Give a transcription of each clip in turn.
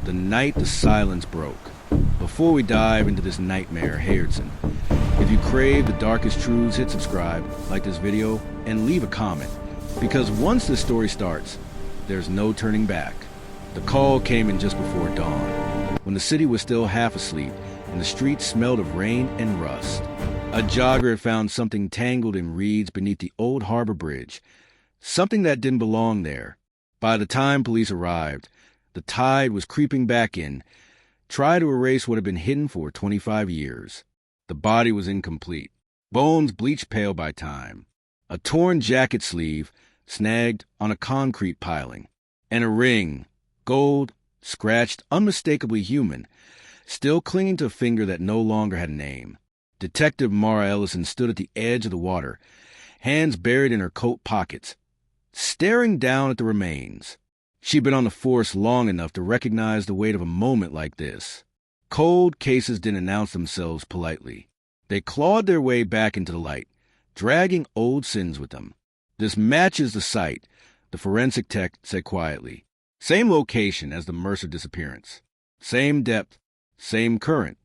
the night the silence broke. Before we dive into this nightmare, Hayardson, if you crave the darkest truths, hit subscribe, like this video, and leave a comment. Because once this story starts, there's no turning back. The call came in just before dawn, when the city was still half asleep and the streets smelled of rain and rust. A jogger had found something tangled in reeds beneath the old harbor bridge, something that didn't belong there. By the time police arrived, the tide was creeping back in, trying to erase what had been hidden for 25 years. The body was incomplete, bones bleached pale by time, a torn jacket sleeve snagged on a concrete piling, and a ring, gold, scratched, unmistakably human, still clinging to a finger that no longer had a name. Detective Mara Ellison stood at the edge of the water, hands buried in her coat pockets, staring down at the remains. She'd been on the force long enough to recognize the weight of a moment like this. Cold cases didn't announce themselves politely. They clawed their way back into the light, dragging old sins with them. "This matches the site," the forensic tech said quietly. "Same location as the Mercer disappearance. Same depth, same current."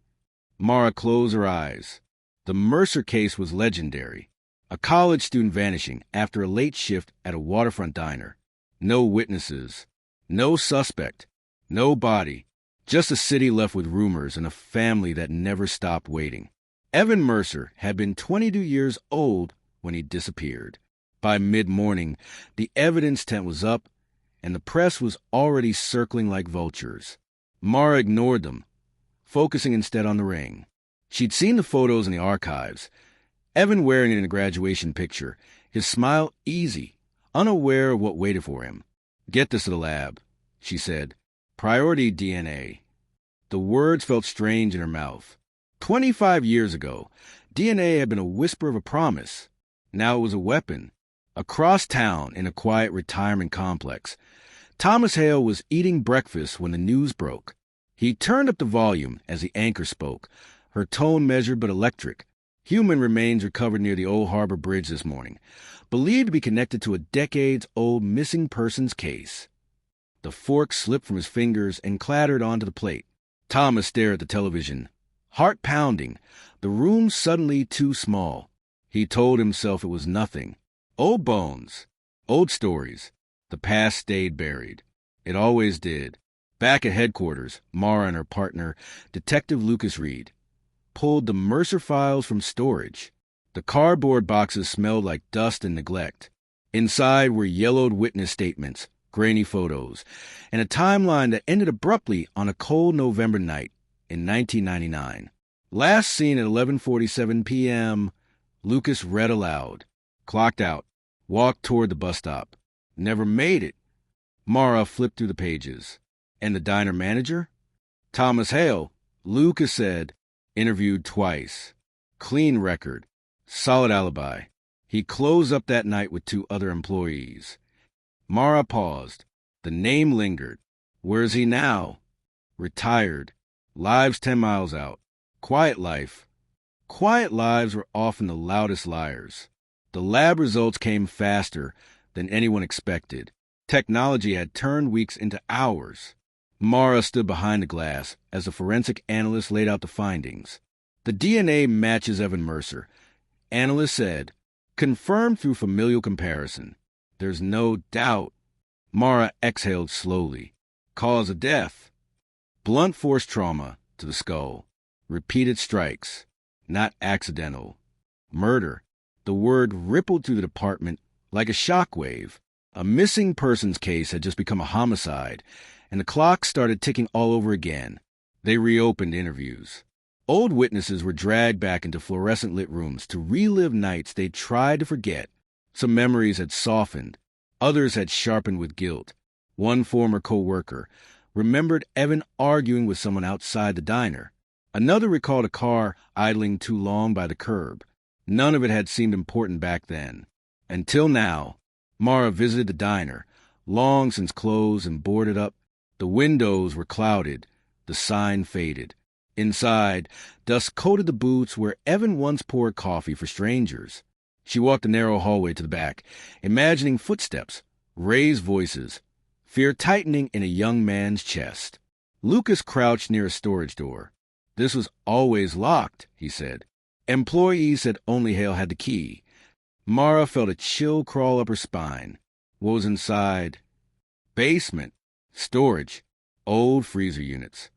Mara closed her eyes. The Mercer case was legendary. A college student vanishing after a late shift at a waterfront diner. No witnesses, no suspect, no body, just a city left with rumors and a family that never stopped waiting. Evan Mercer had been 22 years old when he disappeared. By mid-morning, the evidence tent was up, and the press was already circling like vultures. Mara ignored them, focusing instead on the ring. She'd seen the photos in the archives. Evan wearing it in a graduation picture, his smile easy, unaware of what waited for him. "Get this to the lab," she said. "Priority DNA." The words felt strange in her mouth. 25 years ago, DNA had been a whisper of a promise. Now it was a weapon. Across town, in a quiet retirement complex, Thomas Hale was eating breakfast when the news broke. He turned up the volume as the anchor spoke, her tone measured but electric. "Human remains recovered near the old harbor bridge this morning, believed to be connected to a decades-old missing persons case." The fork slipped from his fingers and clattered onto the plate. Thomas stared at the television, heart pounding, the room suddenly too small. He told himself it was nothing. Old bones, old stories. The past stayed buried. It always did. Back at headquarters, Mara and her partner, Detective Lucas Reed, pulled the Mercer files from storage. The cardboard boxes smelled like dust and neglect. Inside were yellowed witness statements, grainy photos, and a timeline that ended abruptly on a cold November night in 1999. "Last seen at 11:47 p.m., Lucas read aloud. Clocked out. Walked toward the bus stop. Never made it." Mara flipped through the pages. "And the diner manager?" "Thomas Hale," Lucas said. "Interviewed twice. Clean record. Solid alibi. He closed up that night with 2 other employees." Mara paused. The name lingered. "Where's he now?" "Retired. Lives 10 miles out. Quiet life." Quiet lives were often the loudest liars. The lab results came faster than anyone expected. Technology had turned weeks into hours. Mara stood behind the glass as the forensic analyst laid out the findings. "The DNA matches Evan Mercer," analyst said, "confirmed through familial comparison. There's no doubt." Mara exhaled slowly. "Cause of death?" "Blunt force trauma to the skull. Repeated strikes. Not accidental. Murder." The word rippled through the department like a shockwave. A missing persons case had just become a homicide, and the clock started ticking all over again. They reopened interviews. Old witnesses were dragged back into fluorescent-lit rooms to relive nights they'd tried to forget. Some memories had softened. Others had sharpened with guilt. One former co-worker remembered Evan arguing with someone outside the diner. Another recalled a car idling too long by the curb. None of it had seemed important back then. Until now. Mara visited the diner, long since closed and boarded up. The windows were clouded, the sign faded. Inside, dust coated the booths where Evan once poured coffee for strangers. She walked the narrow hallway to the back, imagining footsteps, raised voices, fear tightening in a young man's chest. Lucas crouched near a storage door. "This was always locked," he said. Employees said only Hale had the key. Mara felt a chill crawl up her spine. What was inside? Basement. Storage. Old freezer units.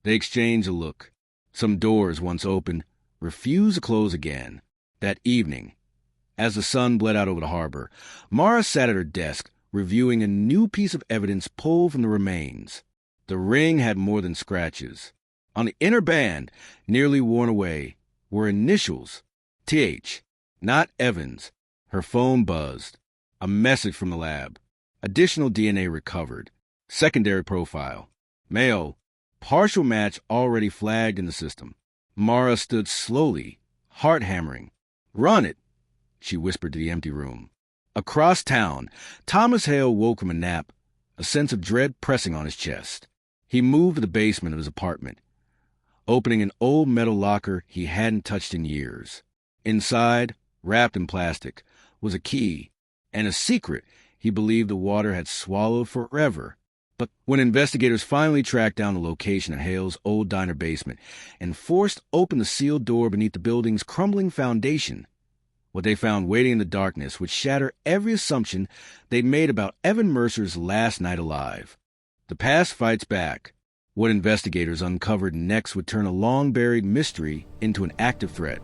They exchanged a look. Some doors, once opened, refused to close again. That evening, as the sun bled out over the harbor, Mara sat at her desk, reviewing a new piece of evidence pulled from the remains. The ring had more than scratches. On the inner band, nearly worn away, were initials. TH. Not Evans. Her phone buzzed. A message from the lab. Additional DNA recovered. Secondary profile. Male. Partial match already flagged in the system. Mara stood slowly, heart hammering. "Run it," she whispered to the empty room. Across town, Thomas Hale woke from a nap, a sense of dread pressing on his chest. He moved to the basement of his apartment, opening an old metal locker he hadn't touched in years. Inside, wrapped in plastic, was a key and a secret he believed the water had swallowed forever. But when investigators finally tracked down the location of Hale's old diner basement and forced open the sealed door beneath the building's crumbling foundation, what they found waiting in the darkness would shatter every assumption they'd made about Evan Mercer's last night alive. The past fights back. What investigators uncovered next would turn a long-buried mystery into an active threat.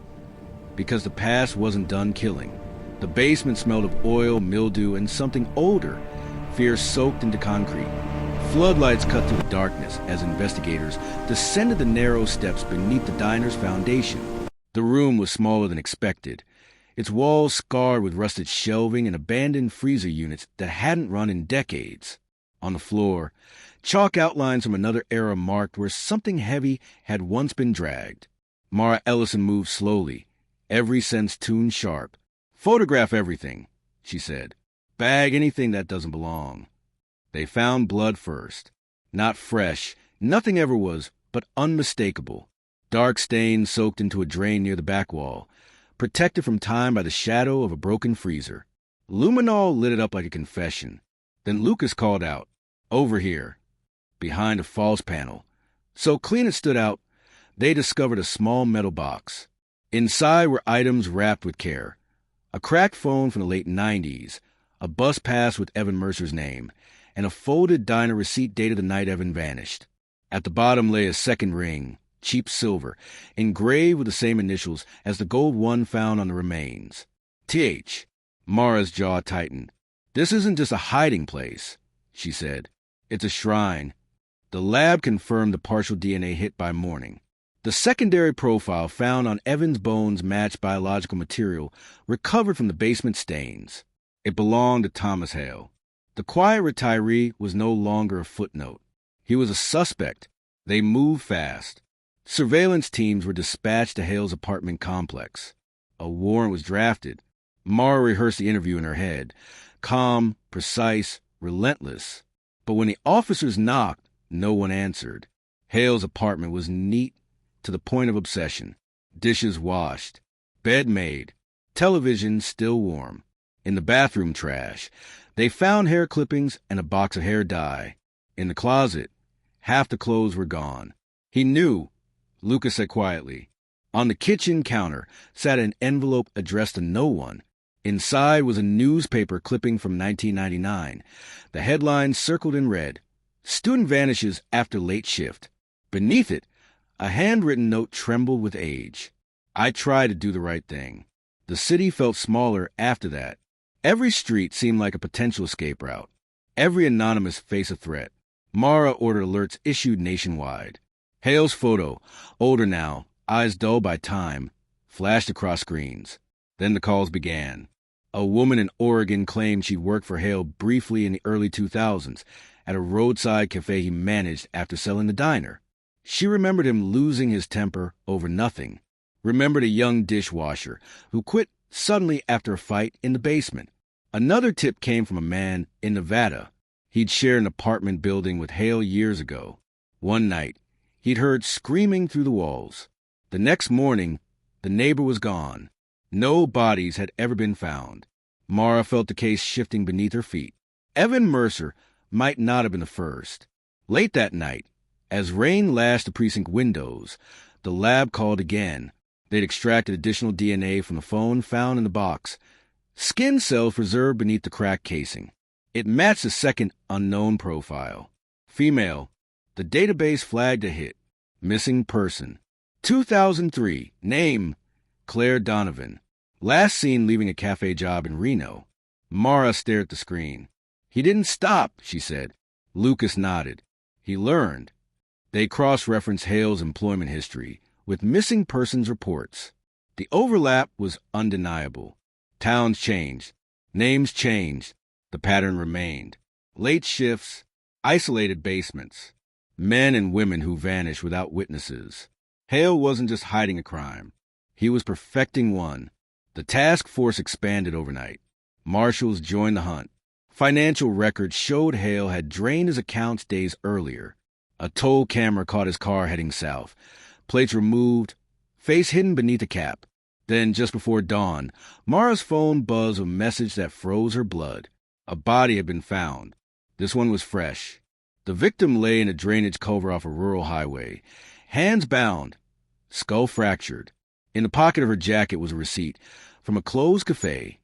Because the past wasn't done killing. The basement smelled of oil, mildew, and something older, fear soaked into concrete. Floodlights cut through the darkness as investigators descended the narrow steps beneath the diner's foundation. The room was smaller than expected, its walls scarred with rusted shelving and abandoned freezer units that hadn't run in decades. On the floor, chalk outlines from another era marked where something heavy had once been dragged. Mara Ellison moved slowly, every sense tuned sharp. "Photograph everything," she said. "Bag anything that doesn't belong." They found blood first. Not fresh, nothing ever was, but unmistakable. Dark stains soaked into a drain near the back wall, protected from time by the shadow of a broken freezer. Luminol lit it up like a confession. Then Lucas called out, "Over here," behind a false panel. So clean it stood out, they discovered a small metal box. Inside were items wrapped with care. A cracked phone from the late 90s, a bus pass with Evan Mercer's name, and a folded diner receipt dated the night Evan vanished. At the bottom lay a second ring, cheap silver, engraved with the same initials as the gold one found on the remains. TH. Mara's jaw tightened. "This isn't just a hiding place," she said. "It's a shrine." The lab confirmed the partial DNA hit by morning. The secondary profile found on Evan's bones matched biological material recovered from the basement stains. It belonged to Thomas Hale. The quiet retiree was no longer a footnote. He was a suspect. They moved fast. Surveillance teams were dispatched to Hale's apartment complex. A warrant was drafted. Mara rehearsed the interview in her head. Calm, precise, relentless. But when the officers knocked, no one answered. Hale's apartment was neat to the point of obsession. Dishes washed. Bed made. Television still warm. In the bathroom trash, they found hair clippings and a box of hair dye. In the closet, half the clothes were gone. "He knew," Lucas said quietly. On the kitchen counter sat an envelope addressed to no one. Inside was a newspaper clipping from 1999. The headline circled in red, "Student vanishes after late shift." Beneath it, a handwritten note trembled with age. "I tried to do the right thing." The city felt smaller after that. Every street seemed like a potential escape route. Every anonymous face a threat. Mara ordered alerts issued nationwide. Hale's photo, older now, eyes dull by time, flashed across screens. Then the calls began. A woman in Oregon claimed she'd worked for Hale briefly in the early 2000s at a roadside cafe he managed after selling the diner. She remembered him losing his temper over nothing. Remembered a young dishwasher who quit suddenly after a fight in the basement. Another tip came from a man in Nevada. He'd shared an apartment building with Hale years ago. One night, he'd heard screaming through the walls. The next morning, the neighbor was gone. No bodies had ever been found. Mara felt the case shifting beneath her feet. Evan Mercer might not have been the first. Late that night, As rain lashed the precinct windows, the lab called again. They'd extracted additional DNA from the phone found in the box. Skin cells preserved beneath the cracked casing. It matched the second unknown profile. Female. The database flagged a hit. Missing person. 2003. Name. Claire Donovan. Last seen leaving a cafe job in Reno. Mara stared at the screen. He didn't stop, she said. Lucas nodded. He learned. They cross-referenced Hale's employment history with missing persons reports. The overlap was undeniable. Towns changed. Names changed. The pattern remained. Late shifts, isolated basements, men and women who vanished without witnesses. Hale wasn't just hiding a crime. He was perfecting one. The task force expanded overnight. Marshals joined the hunt. Financial records showed Hale had drained his accounts days earlier. A toll camera caught his car heading south. Plates removed, face hidden beneath a cap. Then, just before dawn, Mara's phone buzzed a message that froze her blood. A body had been found. This one was fresh. The victim lay in a drainage culvert off a rural highway. Hands bound, skull fractured. In the pocket of her jacket was a receipt from a closed cafe,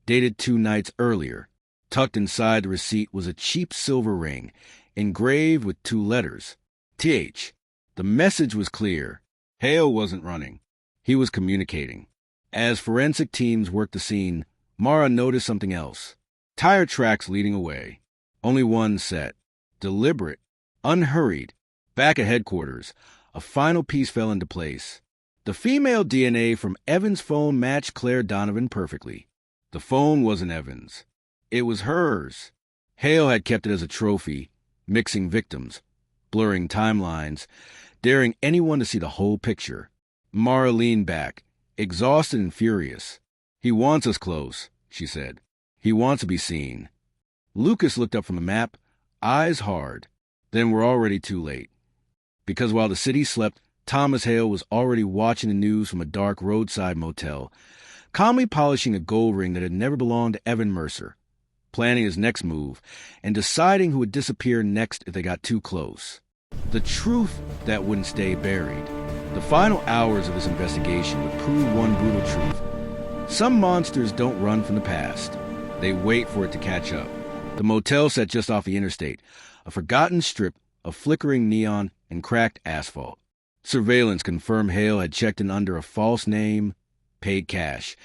dated 2 nights earlier. Tucked inside the receipt was a cheap silver ring, engraved with 2 letters, TH. The message was clear. Hale wasn't running. He was communicating. As forensic teams worked the scene, Mara noticed something else. Tire tracks leading away. Only one set. Deliberate, unhurried. Back at headquarters, a final piece fell into place. The female DNA from Evan's phone matched Claire Donovan perfectly. The phone wasn't Evan's. It was hers. Hale had kept it as a trophy, mixing victims, blurring timelines, daring anyone to see the whole picture. Mara leaned back, exhausted and furious. He wants us close, she said. He wants to be seen. Lucas looked up from the map, eyes hard. Then we're already too late. Because while the city slept, Thomas Hale was already watching the news from a dark roadside motel, calmly polishing a gold ring that had never belonged to Evan Mercer, planning his next move, and deciding who would disappear next if they got too close. The truth that wouldn't stay buried. The final hours of this investigation would prove one brutal truth. Some monsters don't run from the past. They wait for it to catch up. The motel sat just off the interstate, a forgotten strip of flickering neon and cracked asphalt. Surveillance confirmed Hale had checked in under a false name, paid cash,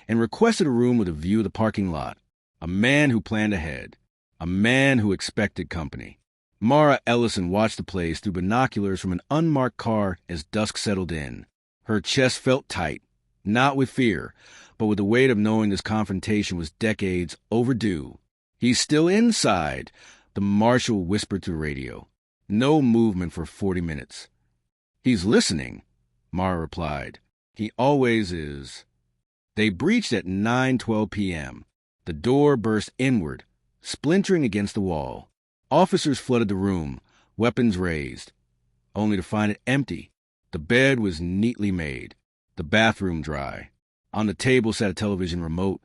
and requested a room with a view of the parking lot. A man who planned ahead. A man who expected company. Mara Ellison watched the place through binoculars from an unmarked car as dusk settled in. Her chest felt tight, not with fear, but with the weight of knowing this confrontation was decades overdue. He's still inside, the marshal whispered through the radio. No movement for 40 minutes. He's listening, Mara replied. He always is. They breached at 9:12 p.m. The door burst inward, splintering against the wall. Officers flooded the room, weapons raised, only to find it empty. The bed was neatly made, the bathroom dry. On the table sat a television remote,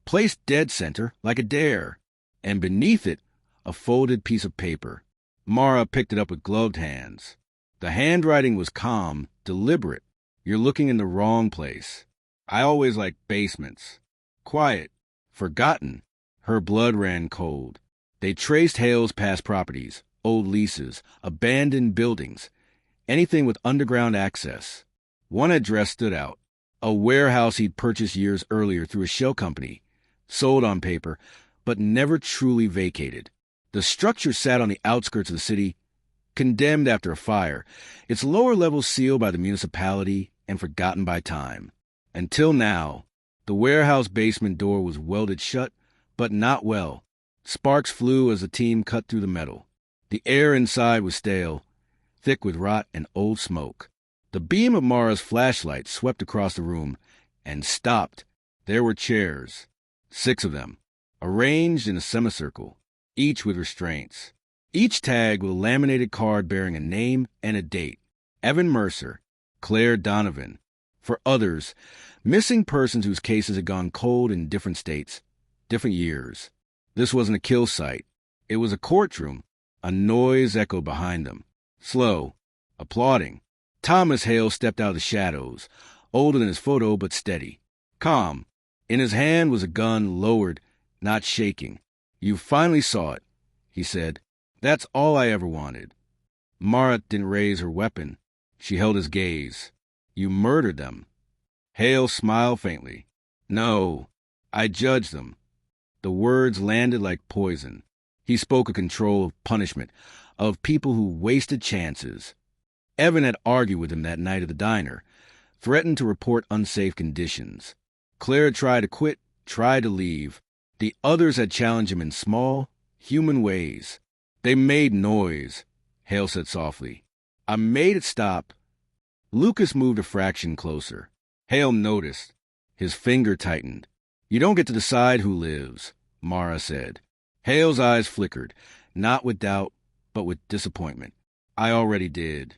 placed dead center like a dare, and beneath it, a folded piece of paper. Mara picked it up with gloved hands. The handwriting was calm, deliberate. You're looking in the wrong place. I always like basements. Quiet. Forgotten. Her blood ran cold. They traced Hale's past properties, old leases, abandoned buildings, anything with underground access. One address stood out. A warehouse he'd purchased years earlier through a shell company, sold on paper, but never truly vacated. The structure sat on the outskirts of the city, condemned after a fire, its lower levels sealed by the municipality and forgotten by time. Until now, the warehouse basement door was welded shut, but not well. Sparks flew as the team cut through the metal. The air inside was stale, thick with rot and old smoke. The beam of Mara's flashlight swept across the room and stopped. There were chairs, 6 of them, arranged in a semicircle, each with restraints. Each tag with a laminated card bearing a name and a date. Evan Mercer, Claire Donovan. For others, missing persons whose cases had gone cold in different states, different years. This wasn't a kill site. It was a courtroom. A noise echoed behind them. Slow. Applauding. Thomas Hale stepped out of the shadows, older than his photo but steady. Calm. In his hand was a gun, lowered, not shaking. "You finally saw it," he said. "That's all I ever wanted." Mara didn't raise her weapon. She held his gaze. "You murdered them." Hale smiled faintly. "No, I judged them." The words landed like poison. He spoke of control, of punishment, of people who wasted chances. Evan had argued with him that night at the diner, threatened to report unsafe conditions. Claire had tried to quit, tried to leave. The others had challenged him in small, human ways. "They made noise," Hale said softly. "I made it stop." Lucas moved a fraction closer. Hale noticed. His finger tightened. "You don't get to decide who lives," Mara said. Hale's eyes flickered, not with doubt, but with disappointment. "I already did."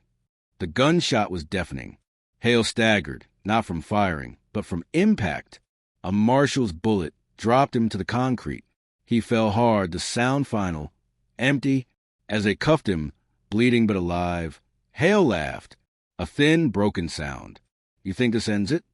The gunshot was deafening. Hale staggered, not from firing, but from impact. A marshal's bullet dropped him to the concrete. He fell hard, the sound final, empty. As they cuffed him, bleeding but alive, Hale laughed. A thin, broken sound. "You think this ends it?"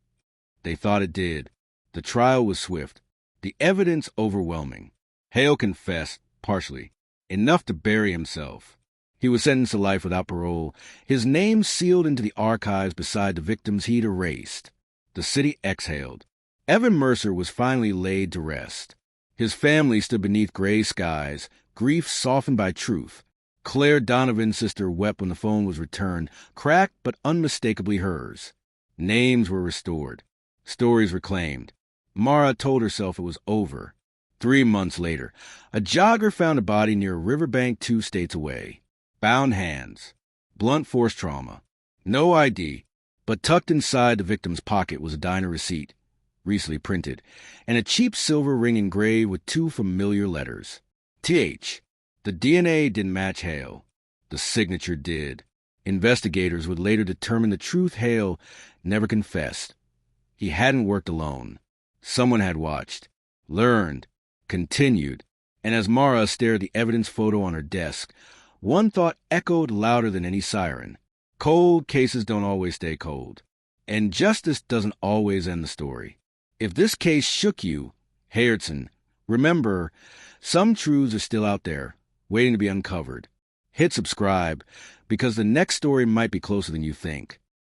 They thought it did. The trial was swift. The evidence overwhelming. Hale confessed, partially, enough to bury himself. He was sentenced to life without parole, his name sealed into the archives beside the victims he'd erased. The city exhaled. Evan Mercer was finally laid to rest. His family stood beneath gray skies, grief softened by truth. Claire Donovan's sister wept when the phone was returned, cracked but unmistakably hers. Names were restored. Stories reclaimed. Mara told herself it was over. 3 months later, a jogger found a body near a riverbank 2 states away. Bound hands. Blunt force trauma. No ID, but tucked inside the victim's pocket was a diner receipt, recently printed, and a cheap silver ring engraved with 2 familiar letters. TH. The DNA didn't match Hale. The signature did. Investigators would later determine the truth. Hale never confessed. He hadn't worked alone. Someone had watched, learned, continued, and as Mara stared at the evidence photo on her desk, one thought echoed louder than any siren. Cold cases don't always stay cold, and justice doesn't always end the story. If this case shook you, Hairdson, remember, some truths are still out there, waiting to be uncovered. Hit subscribe, because the next story might be closer than you think.